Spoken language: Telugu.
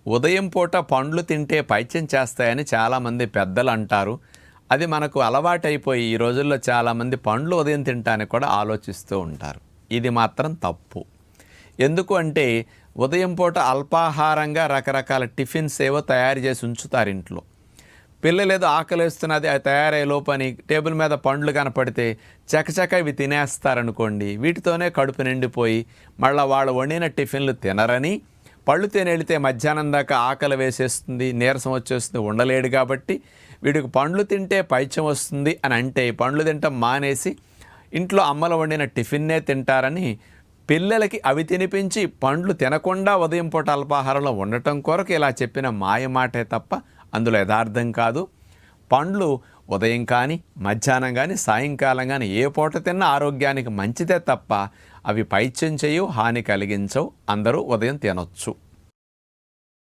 ఉదయం పూట పండ్లు తింటే పైత్యం చేస్తాయని చాలామంది పెద్దలు అంటారు. అది మనకు అలవాటైపోయి ఈ రోజుల్లో చాలామంది పండ్లు ఉదయం తినటానికి కూడా ఆలోచిస్తూ ఉంటారు. ఇది మాత్రం తప్పు. ఎందుకు అంటే ఉదయం పూట అల్పాహారంగా రకరకాల టిఫిన్స్ ఏవో తయారు చేసి ఉంచుతారు ఇంట్లో. పిల్లలు ఏదో ఆకలిస్తున్నది అది తయారయ్యే లోపని టేబుల్ మీద పండ్లు కనపడితే చకచక ఇవి తినేస్తారనుకోండి. వీటితోనే కడుపు నిండిపోయి మళ్ళీ వాళ్ళు వండిన టిఫిన్లు తినరని, పళ్ళు తినేళితే మధ్యాహ్నం దాకా ఆకలి వేసేస్తుంది, నీరసం వచ్చేస్తుంది, ఉండలేడు. కాబట్టి వీడికి పండ్లు తింటే పైత్యం వస్తుంది అని అంటే పండ్లు తింటాం మానేసి ఇంట్లో అమ్మలు వండిన టిఫిన్నే తింటారని పిల్లలకి అవి తినిపించి పండ్లు తినకుండా ఉదయం పూట అల్పాహారంలో ఉండటం కొరకు ఇలా చెప్పిన మాయమాటే తప్ప అందులో యథార్థం కాదు. పండ్లు ఉదయం కానీ మధ్యాహ్నం కానీ సాయంకాలం కానీ ఏ పూట తిన్నా ఆరోగ్యానికి మంచిదే తప్ప అవి పైత్యం చేయవు, హాని కలిగించవు. అందరూ ఉదయం తినొచ్చు.